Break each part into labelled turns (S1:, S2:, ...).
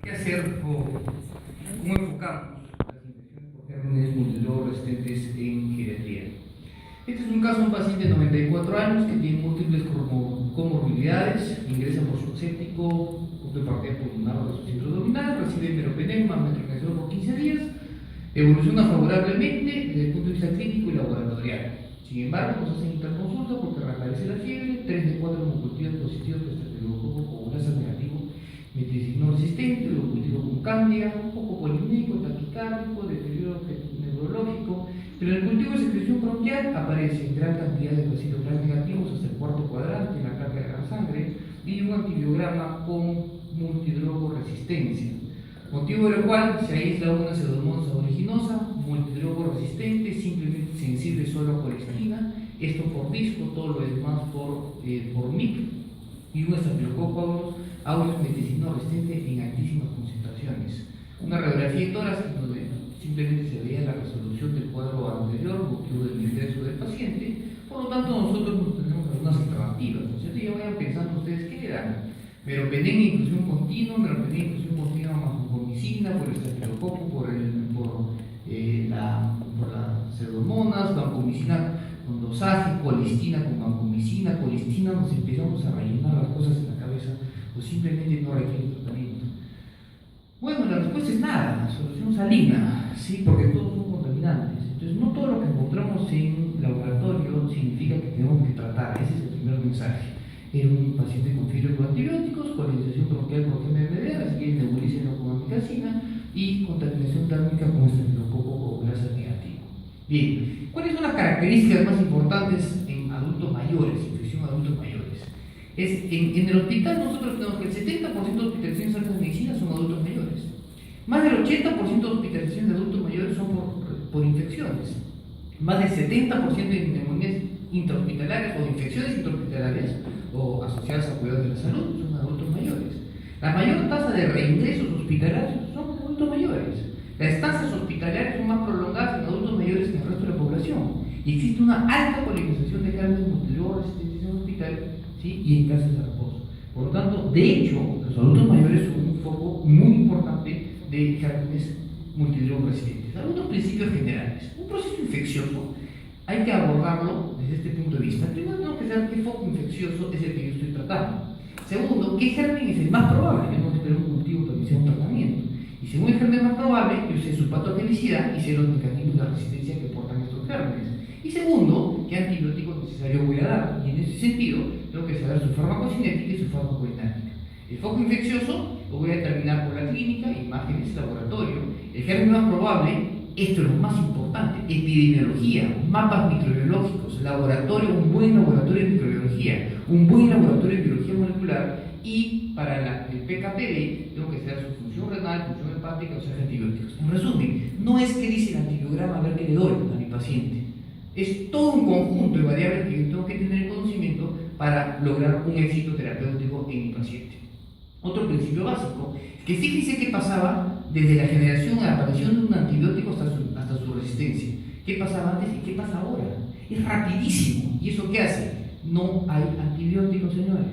S1: ¿Qué hacer o cómo enfocamos las infecciones por gérmenes multidrogresistentes en geriatría? Este es un caso de un paciente de 94 años que tiene múltiples comorbilidades, ingresa por shock séptico, punto de partida pulmonar o de centro abdominal, recibe meropenema, metrocresol por 15 días, evoluciona favorablemente desde el punto de vista clínico y laboratorial. Sin embargo, nos hacen interconsulta porque reaparece la fiebre, 3 de 4 hemocultivos positivos de estafilococo coagulasa negativo, meticilino resistente, lo cultivo con cambia, un poco polinémico, taquicárdico, deterioro neurológico, pero en el cultivo de secreción bronquial aparece gran cantidad de vacilos negativos hasta el cuarto cuadrante en la carga de la sangre y un antibiograma con multidrogoresistencia, motivo del cual se aísla una pseudomonas aeruginosa, multidrogorresistente, simplemente sensible solo a colistina, esto por disco, todo lo demás por MIC, y un estafilococo aureus meticilino resistente en altísimas concentraciones. Una radiografía de tórax donde simplemente se veía la resolución del cuadro anterior, motivo del ingreso del paciente. Por lo tanto, nosotros nos tenemos algunas alternativas, ¿no es cierto? Ya vayan pensando ustedes qué le dan. Meropenema, inclusión continua, meropenema, inclusión continua más vancomicina, por el estafilococo, por las pseudomonas, vancomicina con dosaje, colistina con vancomicina, colistina, nos empezamos a rellenar las cosas en la cabeza, o simplemente no requiere tratamiento. Bueno, la respuesta es nada, solución salina, ¿sí? Porque todos son contaminantes. Entonces, no todo lo que encontramos en laboratorio significa que tenemos que tratar, ese es el primer mensaje. Era un paciente con fiebre con antibióticos, colonización bronquial por GMBD, así que nebulícenlo con amikacina y contaminación térmica con estafilococo coagulasa negativo. Bien, ¿cuáles son las características más importantes en adultos mayores, infección en adultos mayores? En el hospital nosotros tenemos que el 70% de hospitalizaciones altas de medicina son adultos mayores. Más del 80% de hospitalizaciones de adultos mayores son por infecciones. Más del 70% de neumonías intrahospitalarias o infecciones intrahospitalarias o asociadas a cuidados de la salud son adultos mayores. La mayor tasa de reingresos hospitalarios son adultos mayores. Las estancias hospitalarias son más prolongadas en adultos mayores que en el resto de la población. Y existe una alta colonización de gérmenes multidrogresistentes en el hospital, ¿sí? Y en casas de reposo. Por lo tanto, de hecho, los adultos mayores son un foco muy importante de gérmenes multidrogresistentes. Algunos principios generales. Un proceso infeccioso hay que abordarlo desde este punto de vista. Primero tenemos que saber qué foco infeccioso es el que yo estoy tratando. Segundo, qué germen es el más probable. Tenemos que tener un cultivo para iniciar un tratamiento. Y según el germen más probable, yo sé su patogenicidad y sé los mecanismos de resistencia que portan estos gérmenes. Y segundo, qué antibiótico necesario voy a dar. Y en ese sentido, tengo que saber su farmacocinética y su farmacodinámica. El foco infeccioso lo voy a determinar por la clínica, imágenes, laboratorio. El germen más probable, esto es lo más importante, epidemiología, mapas microbiológicos, laboratorio, un buen laboratorio de microbiología, un buen laboratorio de biología molecular y para el PKPD tengo que saber su función renal, función hepática, o sea, antibióticos. En resumen, no es que dice el antibiograma a ver qué le doy a mi paciente. Es todo un conjunto de variables que yo tengo que tener en conocimiento para lograr un éxito terapéutico en mi paciente. Otro principio básico, que fíjense qué pasaba desde la generación, la aparición de un antibiótico hasta su resistencia. ¿Qué pasaba antes y qué pasa ahora? Es rapidísimo. ¿Y eso qué hace? No hay antibióticos, señores.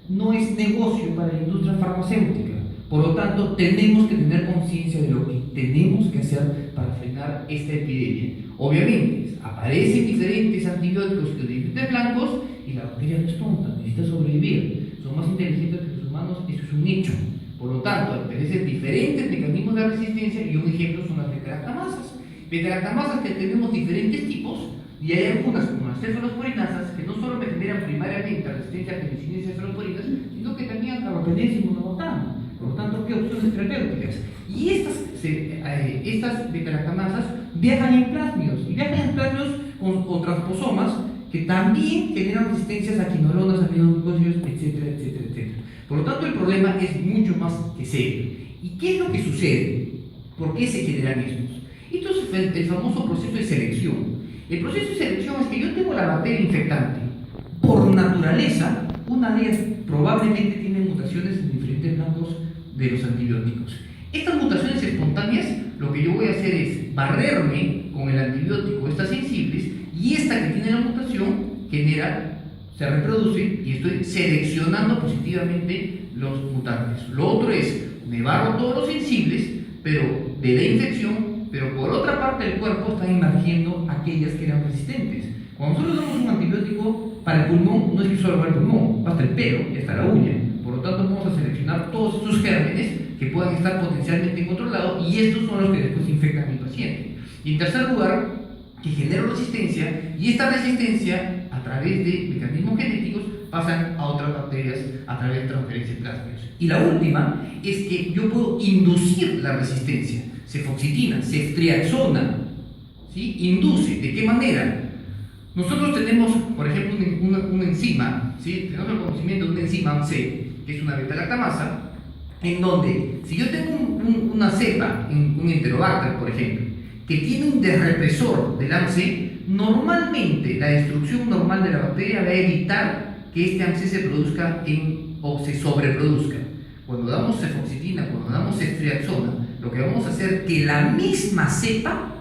S1: No es negocio para la industria farmacéutica. Por lo tanto, tenemos que tener conciencia de lo que tenemos que hacer para frenar esta epidemia. Obviamente, aparecen diferentes antibióticos que de diferentes blancos y la bacteria no es tonta, necesita sobrevivir. Son más inteligentes que los humanos, eso es un hecho. Por lo tanto, aparecen diferentes mecanismos de resistencia y un ejemplo son las beta-lactamasas. Beta-lactamasas que tenemos diferentes tipos y hay algunas como las cefalosporinasas que no solo me generan primariamente resistencia a penicilina y cefalosporinas, sino que también a carbapenems y monobactam. Por lo tanto, ¿qué opciones terapéuticas? Y estas beta-lactamasas viajan en plasmios y viajan en plasmios con transposomas que también generan resistencias a quinolonas, aminoglucósidos, etcétera, etcétera, etcétera. Por lo tanto, el problema es mucho más que serio. ¿Y qué es lo que sucede? ¿Por qué se generan estos? Esto es el famoso proceso de selección. El proceso de selección es que yo tengo la bacteria infectante. Por naturaleza, una de ellas probablemente tiene mutaciones en diferentes blancos de los antibióticos. Estas mutaciones espontáneas, lo que yo voy a hacer es barrerme con el antibiótico, estas sensibles, y esta que tiene la mutación se reproduce y estoy seleccionando positivamente los mutantes. Lo otro es me barro todos los sensibles, pero de la infección, pero por otra parte del cuerpo están emergiendo aquellas que eran resistentes. Cuando nosotros damos un antibiótico para el pulmón, no es que solo para el pulmón, va hasta el pelo y hasta la uña. Por lo tanto, vamos a seleccionar todos esos gérmenes que puedan estar potencialmente controlados y estos son los que después infectan a mi paciente. Y en tercer lugar, que genera resistencia, y esta resistencia, a través de mecanismos genéticos, pasan a otras bacterias a través de transferencia de plasmidos. Y la última es que yo puedo inducir la resistencia. Cefoxitina, ceftriaxona, ¿sí? Induce. ¿De qué manera? Nosotros tenemos, por ejemplo, una enzima, ¿sí? Tenemos el conocimiento de una enzima AMC, que es una beta-lactamasa, en donde, si yo tengo una cepa, un Enterobacter, por ejemplo, que tiene un desrepresor del AMC, normalmente la destrucción normal de la bacteria va a evitar que este AMC se produzca o se sobreproduzca. Cuando damos cefoxitina, cuando damos ceftriaxona, lo que vamos a hacer es que la misma cepa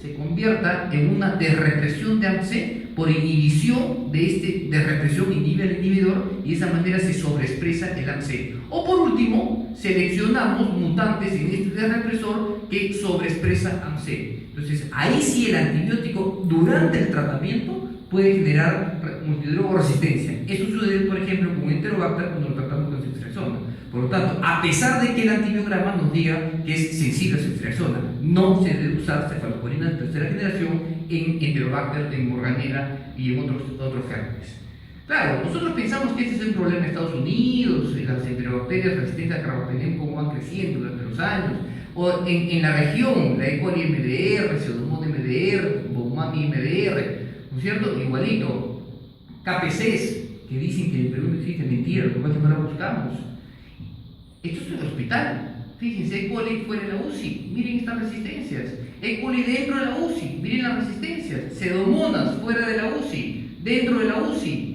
S1: se convierta en una desrepresión de AMC por inhibición de este desrepresión, inhibe al inhibidor y de esa manera se sobreexpresa el AMC. O por último, seleccionamos mutantes en este desrepresor que sobreexpresa AMC. Entonces, ahí sí el antibiótico durante el tratamiento puede generar multidrogoresistencia. Eso sucede, por ejemplo, con Enterobacter cuando lo tratamos con ceftriaxona. Por lo tanto, a pesar de que el antibiograma nos diga que es sensible a ceftriaxona, no se debe usar cefalosporina de tercera generación en Enterobacter, en Morganella y en otros gérmenes. Claro, nosotros pensamos que este es un problema en Estados Unidos, en las enterobacterias resistentes a carbapenem, cómo van creciendo durante los años, o en la región, la E. coli MDR, Pseudomonas MDR, Bowmani MDR, ¿no es cierto? Igualito, KPCs, que dicen que en Perú no existe, mentira, lo que pasa es que no la buscamos. Esto es en el hospital. Fíjense, E. coli fuera de la UCI, miren estas resistencias. E. coli dentro de la UCI, miren las resistencias. Pseudomonas fuera de la UCI, dentro de la UCI.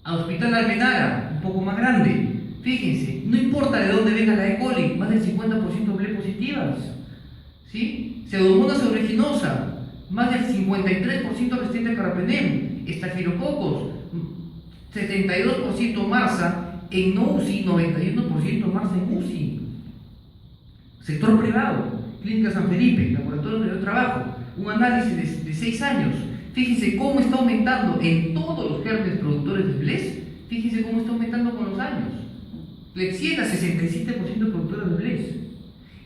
S1: A Hospital Almenara, un poco más grande. Fíjense, no importa de dónde venga la E. coli, más del 50% B positivas. ¿Sí? Pseudomonas aeruginosa, más del 53% resistente a carbapenem. Estafilococos, 72% MARSA en no UCI, 91% MARSA en UCI. Sector privado, Clínica San Felipe, laboratorio donde yo trabajo, un análisis de 6 años. Fíjense cómo está aumentando en todos los gérmenes productores de BLES. Fíjense cómo está aumentando con los años. Klebsiella, 67% productora de BLES.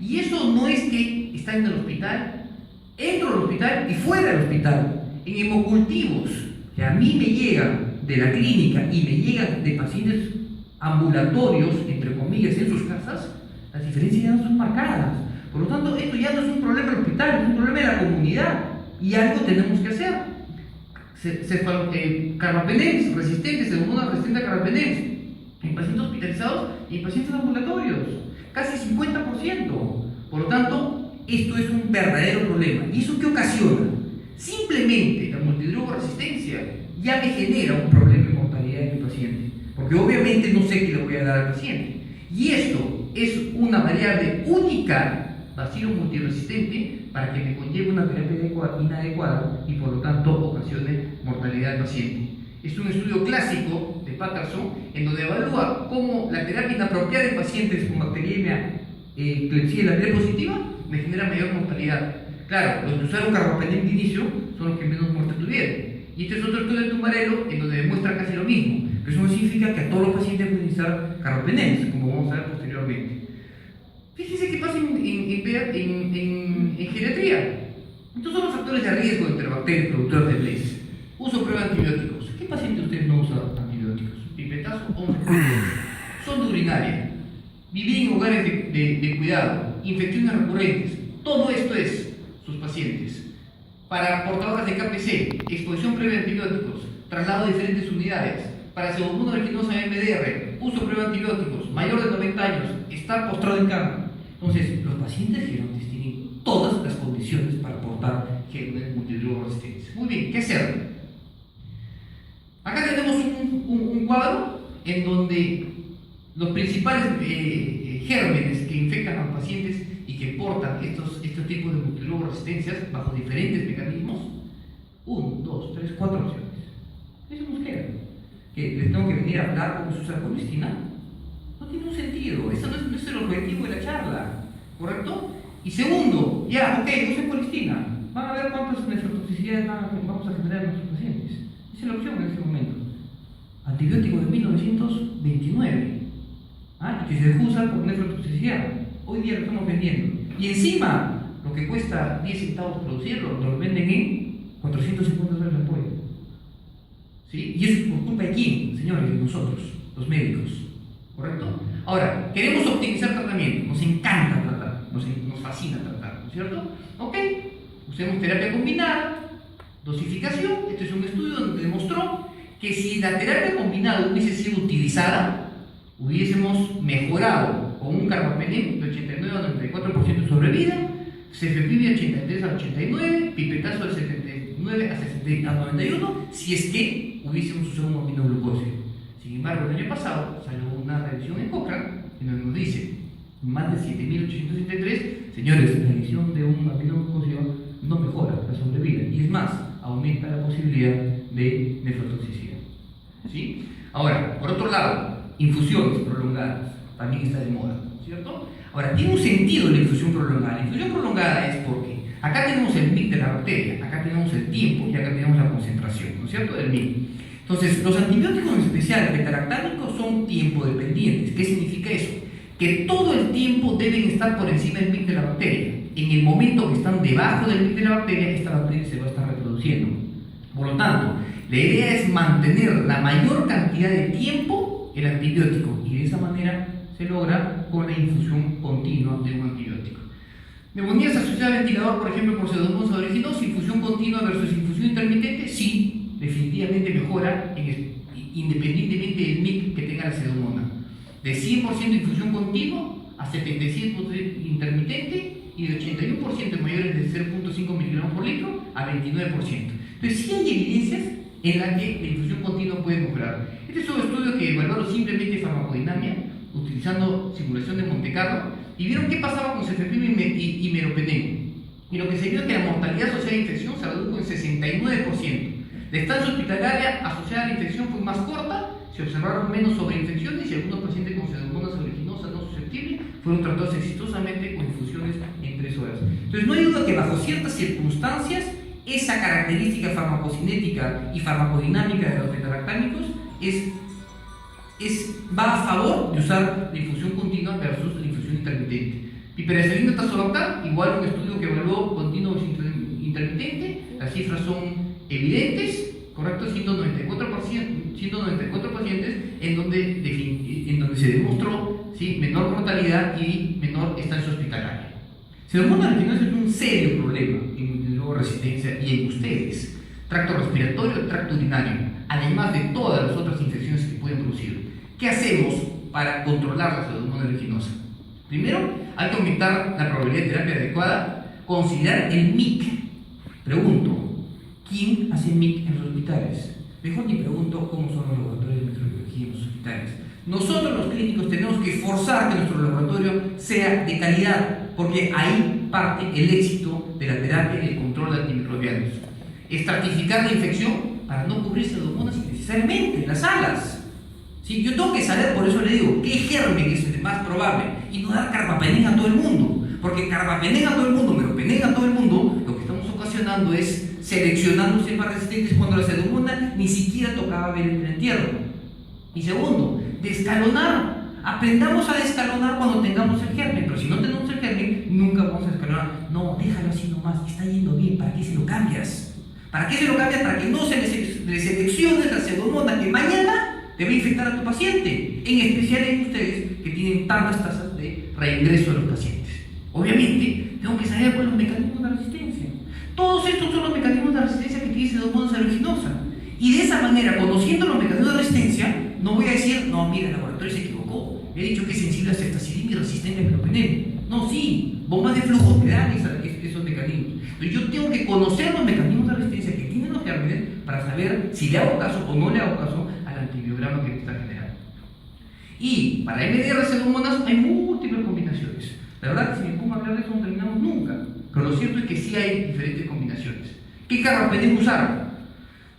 S1: Y eso no es que está en el hospital, entro al hospital y fuera del hospital. En hemocultivos que a mí me llegan de la clínica y me llegan de pacientes ambulatorios, entre comillas, en sus casas, las diferencias ya no son marcadas. Por lo tanto, esto ya no es un problema del hospital, es un problema de la comunidad. Y algo tenemos que hacer. Carbapenems resistentes, Pseudomonas resistente a carbapenems en pacientes hospitalizados y en pacientes ambulatorios, casi 50%. Por lo tanto, esto es un verdadero problema. ¿Y eso qué ocasiona? Simplemente la multidrogoresistencia ya me genera un problema de mortalidad en mi paciente, porque obviamente no sé qué le voy a dar al paciente. Y esto es una variable única, bacilo multiresistente, para que me conlleve una terapia inadecuada y por lo tanto ocasione mortalidad del paciente. Es un estudio clásico de Patterson en donde evalúa cómo la terapia inapropiada en pacientes con bacteriemia Klebsiella B positiva me genera mayor mortalidad. Claro, los que usaron carbapenem de inicio son los que menos muerte tuvieron. Y este es otro estudio de Tumarello en donde demuestra casi lo mismo. Pero eso no significa que a todos los pacientes pueden utilizar carbapenem, como vamos a ver posteriormente. Fíjense qué pasa en geriatría. Estos son los factores de riesgo entre bacterias productoras de BLES. Uso prueba de antibióticos. ¿Qué paciente usted no usa antibióticos? Pipetazo, 11%. Sonda urinaria. Vivir en hogares de cuidado. Infecciones recurrentes. Todo esto es sus pacientes. Para portadores de KPC, exposición previa a antibióticos, traslado a diferentes unidades. Para Pseudomonas aeruginosa MDR, uso previo de antibióticos, mayor de 90 años, estar postrado en cama. Entonces, los pacientes gerontes tienen todas las condiciones para portar gérmenes multidrogorresistentes. Muy bien, ¿qué hacer? Acá tenemos un cuadro en donde los principales gérmenes que infectan a los pacientes y que portan estos tipos de multidrogoresistencias bajo diferentes mecanismos. 1, 2, 3, 4 opciones. Eso nos queda. Que les tengo que venir a hablar cómo se usa la colistina. No tiene un sentido, ese no es el objetivo de la charla, ¿correcto? Y segundo, ya, ok, usen colistina, van a ver cuántas nefrotoxicidades vamos a generar en nuestros pacientes. Esa es la opción en este momento. Antibiótico de 1929, y que se dejó usar por nefrotoxicidad. Hoy día lo estamos vendiendo. Y encima, lo que cuesta 10 centavos producirlo, lo venden en $450 el pollo. ¿Sí? Y eso es por culpa de quién, señores, de nosotros, los médicos. ¿Correcto? Ahora, queremos optimizar tratamiento, nos encanta tratar, nos fascina tratar, ¿no es cierto? Ok, usemos terapia combinada, dosificación. Este es un estudio donde demostró que si la terapia combinada hubiese sido utilizada, hubiésemos mejorado con un carbapenem de 89 a 94% de sobrevida, cefepime de 83 a 89, pipetazo de 79 a 91, si es que hubiésemos usado un aminoglucósido. Sin embargo, el año pasado salió una revisión en Cochrane que nos dice más de 7.873, señores, la adición de un aminoglucósido no mejora la sobrevida y es más, aumenta la posibilidad de nefrotoxicidad. ¿Sí? Ahora, por otro lado, infusiones prolongadas también está de moda, ¿cierto? Ahora, tiene un sentido la infusión prolongada. La infusión prolongada es porque acá tenemos el MIC de la bacteria, acá tenemos el tiempo y acá tenemos la concentración, ¿no es cierto? Del MIC. Entonces, los antibióticos en especial beta-lactámicos son tiempo dependientes. ¿Qué significa eso? Que todo el tiempo deben estar por encima del MIC de la bacteria. En el momento que están debajo del MIC de la bacteria, esta bacteria se va a estar reproduciendo. Por lo tanto, la idea es mantener la mayor cantidad de tiempo el antibiótico y de esa manera se logra con la infusión continua de un antibiótico. Neumonías asociadas al ventilador, por ejemplo, por Pseudomonas aeruginosa, infusión continua versus infusión intermitente, sí, definitivamente mejora independientemente del MIC que tenga la Pseudomonas. De 100% infusión continua a 77% intermitente y de 81% mayores de 0.5 miligramos por litro a 29%. Entonces sí hay evidencias en las que la infusión continua puede mejorar. Este es un estudio que evaluaron simplemente farmacodinamia utilizando simulación de Monte Carlo y vieron qué pasaba con cefepime y meropenem. Y lo que se vio es que la mortalidad asociada a la infección se redujo en 69%. La estancia hospitalaria asociada a la infección fue más corta, se observaron menos sobreinfecciones y algunos pacientes con Pseudomonas aeruginosa no susceptibles fueron tratados exitosamente con infusiones en 3 horas. Entonces no hay duda que bajo ciertas circunstancias esa característica farmacocinética y farmacodinámica de los beta-lactámicos va a favor de usar la infusión continua versus la infusión intermitente. Piperacillina tazobactam, igual un estudio que evaluó continuo intermitente, las cifras son evidentes, correcto, 194 pacientes en donde se demostró, ¿sí?, menor mortalidad y menor estancia hospitalaria. Pseudomonas aeruginosa es un serio problema en resistencia y en ustedes, tracto respiratorio, tracto urinario, además de todas las otras infecciones que pueden producir. ¿Qué hacemos para controlar la Pseudomonas aeruginosa? Primero, hay que aumentar la probabilidad de terapia adecuada, considerar el MIC. Pregunto, ¿quién hace MIC en los hospitales? Mejor ni pregunto cómo son los laboratorios de microbiología en los hospitales. Nosotros los clínicos tenemos que forzar que nuestro laboratorio sea de calidad, porque ahí parte el éxito de la terapia y el control de antimicrobianos. Estratificar la infección para no cubrir Pseudomonas innecesariamente en las salas. ¿Sí? Yo tengo que saber, por eso le digo, qué germen es el más probable y no dar carbapenem a todo el mundo, porque carbapenem a todo el mundo, meropenem a todo el mundo, lo que estamos ocasionando es seleccionando cepas resistentes cuando la Pseudomonas ni siquiera tocaba ver en el entierro. Y segundo, descalonar. Aprendamos a descalonar cuando tengamos el germen, pero si no tenemos el germen, nunca vamos a descalonar. No, déjalo así nomás, está yendo bien, ¿para qué se lo cambias? ¿Para qué se lo cambias? Para que no se le seleccione la Pseudomonas que mañana te va a infectar a tu paciente, en especial en ustedes que tienen tantas tasas de reingreso de los pacientes. Obviamente, tengo que saber cuáles son los mecanismos de resistencia. Todos estos son los mecanismos de resistencia que tiene Pseudomonas aeruginosa. Y de esa manera, conociendo los mecanismos de resistencia, no voy a decir, no, mira, el laboratorio se equivocó. Me he dicho que es sensible a ceftazidima y resistente a meropenem. No, sí, bombas de flujo te dan esos mecanismos. Entonces yo tengo que conocer los mecanismos de resistencia que tienen los gérmenes para saber si le hago caso o no le hago caso al antibiograma que está generando. Y para MDR Pseudomonas hay múltiples combinaciones. La verdad que si me pongo a hablar de eso no terminamos nunca. Pero lo cierto es que sí hay diferentes combinaciones. ¿Qué carbapenem usar?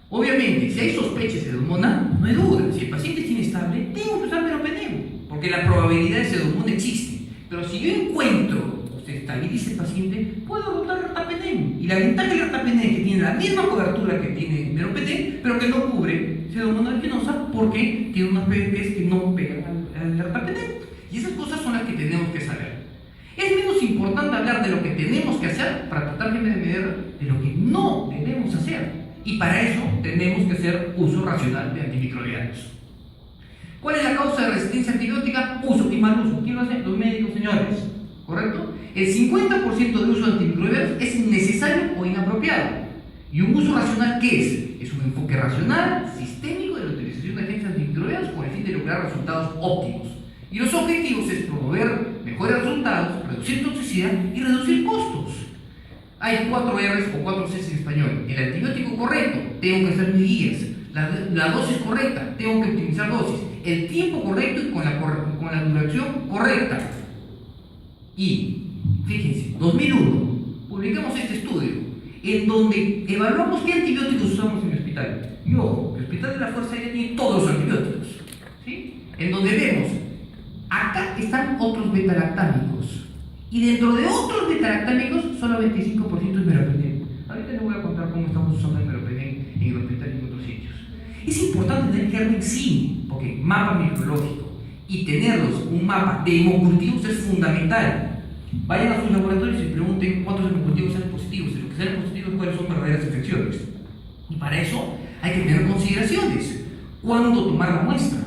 S1: Obviamente, si hay sospechas de Pseudomonas, no hay duda. Si el paciente es inestable, tengo que usar meropenem. porque la probabilidad de pseudomonas existe. Pero si yo encuentro, se estabiliza el paciente, puedo adoptar ertapenem. Y la ventaja del ertapenem es que tiene la misma cobertura que tiene meropenem, pero que no cubre pseudomonas aeruginosa porque tiene unas PBPs que no pegan al ertapenem. Y esas cosas son las que tenemos que saber. Es menos importante hablar de lo que tenemos que hacer para tratar de medir de lo que no debemos hacer. Y para eso tenemos que hacer uso racional de antimicrobianos. ¿Cuál es la causa de resistencia antibiótica? Uso y mal uso. ¿Quién lo hace? Los médicos, señores. ¿Correcto? El 50% de uso de antimicrobianos es innecesario o inapropiado. ¿Y un uso racional qué es? Es un enfoque racional, sistémico de la utilización de agentes antimicrobianos con el fin de lograr resultados óptimos. Y los objetivos es promover mejores resultados, reducir toxicidad y reducir costos. Hay 4 R's o 4 C's en español. El antibiótico correcto, tengo que hacer mis guías. La dosis correcta, tengo que optimizar dosis. El tiempo correcto y con la duración correcta. Y, fíjense, 2001, publicamos este estudio en donde evaluamos qué antibióticos usamos en el hospital. Y ojo, el Hospital de la Fuerza Aérea tiene todos los antibióticos, ¿sí? En donde vemos, acá están otros betalactámicos. Y dentro de otros betalactámicos, solo 25% es meropenem. Ahorita les voy a contar cómo estamos usando el meropenem en el hospital y en otros sitios. Es importante tener germen sí, porque mapa microbiológico y tenerlos, un mapa de hemocultivos es fundamental. Vayan a sus laboratorios y pregunten cuántos hemocultivos salen positivos, y lo que salen positivos cuáles son verdaderas infecciones. Y para eso hay que tener consideraciones. ¿Cuándo tomar la muestra?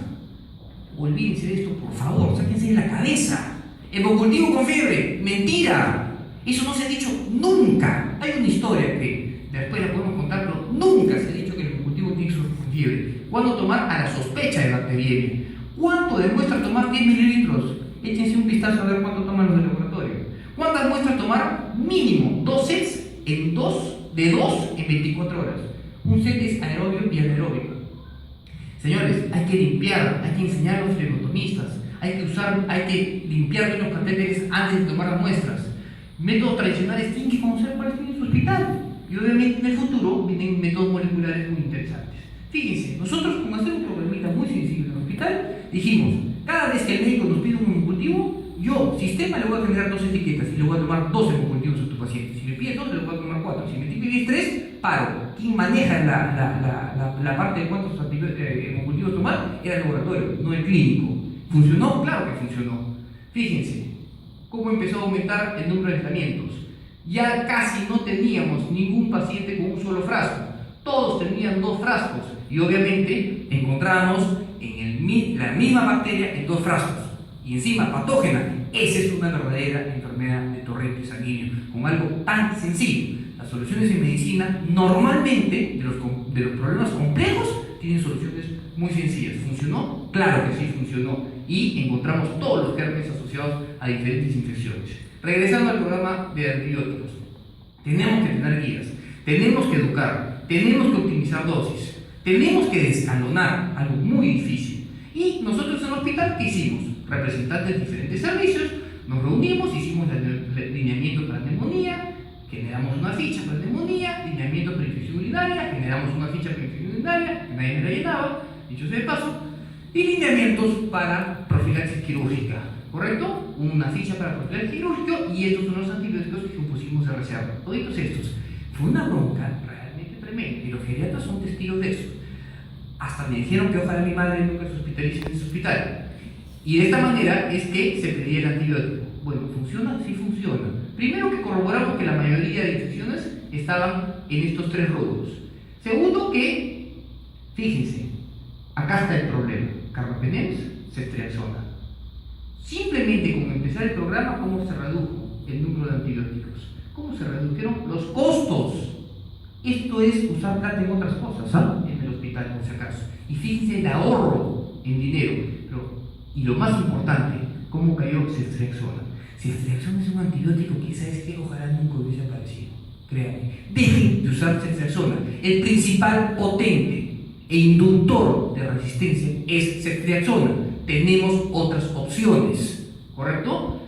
S1: Olvídense de esto, por favor, sáquense de la cabeza. Hemocultivo con fiebre, mentira. Eso no se ha dicho nunca. Hay una historia que después la podemos contar, pero nunca se ha dicho que el hemocultivo tiene que ser con fiebre. ¿Cuándo tomar? A la sospecha de bacteriemia. ¿Cuánto demuestra tomar 10 mililitros? Échense un vistazo a ver cuánto toman los del laboratorio. ¿Cuántas muestras tomar? Mínimo 2 sets de 2 en 24 horas. Un set es anaerobio y anaeróbico. Señores, hay que limpiar, hay que enseñar a los flebotomistas, hay que limpiar los catéteres antes de tomar las muestras. Métodos tradicionales tienen que conocer cuáles tienen en su hospital. Y obviamente en el futuro vienen métodos moleculares muy interesantes. Fíjense, nosotros como hacer un programita muy sencillo en el hospital, dijimos, cada vez que el médico nos pide un hemocultivo, yo, sistema, le voy a generar 2 etiquetas y le voy a tomar 2 hemocultivos a tu paciente. Si me pide 2, le voy a tomar 4. Si me pide 3, paro. ¿Quién maneja la parte de cuántos hemocultivos tomar? Era el laboratorio, no el clínico. ¿Funcionó? Claro que funcionó. Fíjense cómo empezó a aumentar el número de aislamientos. Ya casi no teníamos ningún paciente con un solo frasco. Todos tenían 2 frascos. Y obviamente encontrábamos la misma bacteria en 2 frascos. Y encima patógena. Esa es una verdadera enfermedad de torrente sanguíneo, con algo tan sencillo. Las soluciones en medicina normalmente de los problemas complejos tienen soluciones muy sencillas. ¿Funcionó? Claro que sí funcionó. Y encontramos todos los gérmenes asociados a diferentes infecciones. Regresando al programa de antibióticos, tenemos que tener guías, tenemos que educar, tenemos que optimizar dosis, tenemos que descalonar, algo muy difícil. Y nosotros en el hospital, ¿qué hicimos? Representantes de diferentes servicios, nos reunimos, hicimos el lineamiento para neumonía, generamos una ficha para neumonía, lineamiento para infección urinaria, generamos una ficha para infección urinaria, que nadie me la llenaba, dicho sea de paso, y lineamientos para profilaxis quirúrgica, ¿correcto? Una ficha para profilaxis quirúrgica y estos son los antibióticos que pusimos de reserva. Todos estos. Fue una bronca realmente tremenda y los geriatras son testigos de eso. Hasta me dijeron que ojalá mi madre nunca se hospitalice en ese hospital. Y de esta manera es que se pedía el antibiótico. Bueno, ¿funciona? Sí funciona. Primero que corroboramos que la mayoría de infecciones estaban en estos 3 rubros. Segundo que, fíjense, acá está el problema. Carbapenems, ceftriaxona. Simplemente con empezar el programa, ¿cómo se redujo el número de antibióticos? ¿Cómo se redujeron los costos? Esto es usar plata en otras cosas, ¿sabes? En el hospital, por si acaso. Y fíjense el ahorro en dinero. Y lo más importante, ¿cómo cayó ceftriaxona? Ceftriaxona es un antibiótico que, ¿sabes qué? Ojalá nunca hubiese aparecido. Créanme. Dejen de usar ceftriaxona. El principal potente e inductor de resistencia es ceftriaxona. Tenemos otras opciones, ¿correcto?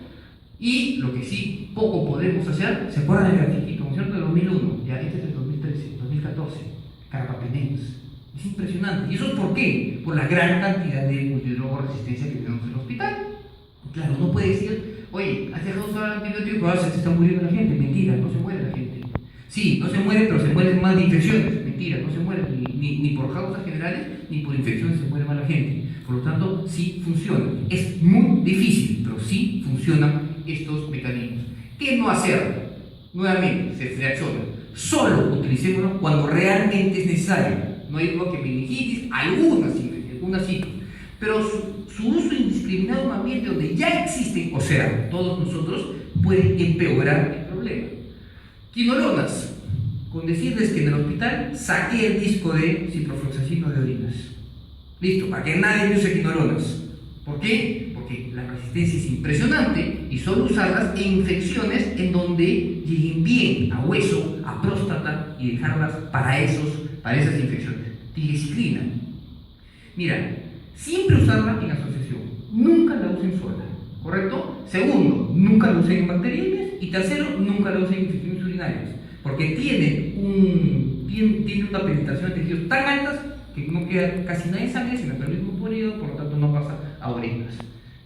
S1: Y lo que sí, poco podemos hacer, ¿se acuerdan del grafiquito, ¿no es cierto? De 2001, ya este es del 2013, 2014, carbapenems. Es impresionante. ¿Y eso es por qué? Por la gran cantidad de multidrogoresistencia que tenemos en el hospital. Claro, uno puede decir, oye, has dejado de usar antibióticos, pero se está muriendo la gente. Mentira, no se muere la gente. Sí, no se muere, pero se mueren más de infecciones. Mentira, no se muere ni por causas generales, ni por infecciones se muere más la gente. Por lo tanto, sí funciona. Es muy difícil, pero sí funcionan estos mecanismos. ¿Qué no hacer? Nuevamente, se reacciona. Solo utilicémoslo cuando realmente es necesario. No hay duda que meningitis, algunas sí. Pero su uso indiscriminado en un ambiente donde ya existen, o sea, todos nosotros, puede empeorar el problema. Quinolonas. Con decirles que en el hospital saqué el disco de ciprofloxacino de orinas. Listo, para que nadie use quinolonas. ¿Por qué? Porque la resistencia es impresionante y solo usarlas en infecciones en donde lleguen bien a hueso, a próstata y dejarlas para esas infecciones. Tigecyclina. Mira, siempre usarla en asociación. Nunca la usen sola. ¿Correcto? Segundo, nunca la usen en bacterias. Y tercero, nunca la usen en infecciones urinarias. Porque tiene una penetración de tejidos tan altas que no queda casi nada de sangre, se me permite un periodo, por lo tanto no pasa a orinas.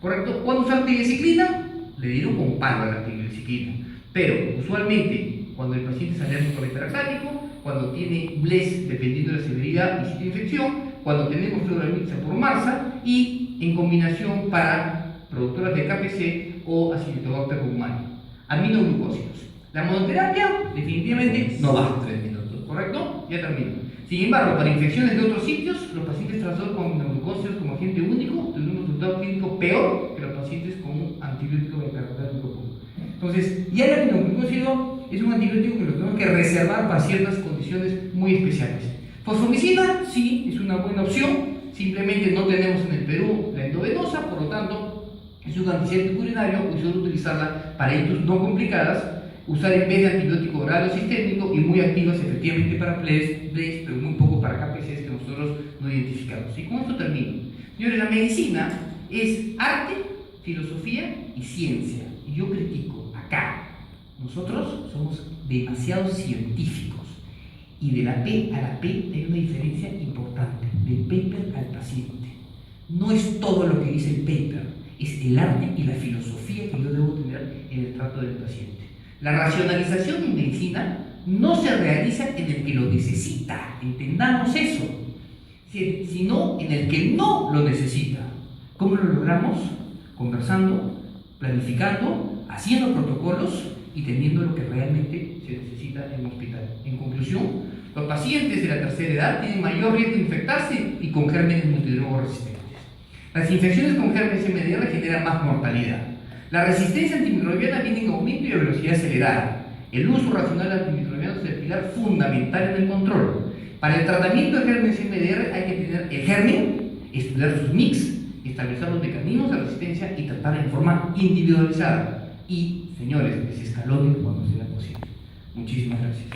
S1: ¿Correcto? ¿Cuándo usar tigecyclina? Le dieron con palo a la tigecyclina. Pero usualmente cuando el paciente es alérgico al hiperacálico, cuando tiene BLES dependiendo de la severidad y sitio de infección, cuando tenemos fluoramixa por MARSA y en combinación para productoras de KPC o Acinetobacter baumannii. Aminoglucósidos. La monoterapia definitivamente no va a 3 minutos, ¿correcto? Ya termino. Sin embargo, para infecciones de otros sitios, los pacientes tratados con aminoglucósidos como agente único tienen un resultado clínico peor que los pacientes con un antibiótico beta-carotenoide. Entonces, ya el aminoglucósido es un antibiótico que lo tenemos que reservar para ciertas condiciones muy especiales. Fosfomicina, sí, es una buena opción. Simplemente no tenemos en el Perú la endovenosa, por lo tanto, es un antiséptico urinario y suele utilizarla para ictus no complicadas. Usar en vez de antibiótico oral o sistémico y muy activas efectivamente para BLES, pero muy poco para KPCs que nosotros no identificamos. Y con esto termino. Señores, la medicina es arte, filosofía y ciencia. Y yo critico acá. Nosotros somos demasiado científicos. Y de la P a la P hay una diferencia importante. Del paper al paciente. No es todo lo que dice el paper. Es el arte y la filosofía que yo debo tener en el trato del paciente. La racionalización en medicina no se realiza en el que lo necesita, entendamos eso, sino en el que no lo necesita. ¿Cómo lo logramos? Conversando, planificando, haciendo protocolos y teniendo lo que realmente se necesita en un hospital. En conclusión, los pacientes de la tercera edad tienen mayor riesgo de infectarse y con gérmenes multidrogorresistentes. Las infecciones con gérmenes MDR generan más mortalidad. La resistencia antimicrobiana viene en aumento y a velocidad acelerada. El uso racional de antimicrobianos es el pilar fundamental en el control. Para el tratamiento de gérmenes MDR hay que tener el germen, estudiar sus mix, establecer los mecanismos de resistencia y tratarla en forma individualizada. Y, señores, desescalonen cuando sea posible. Muchísimas gracias.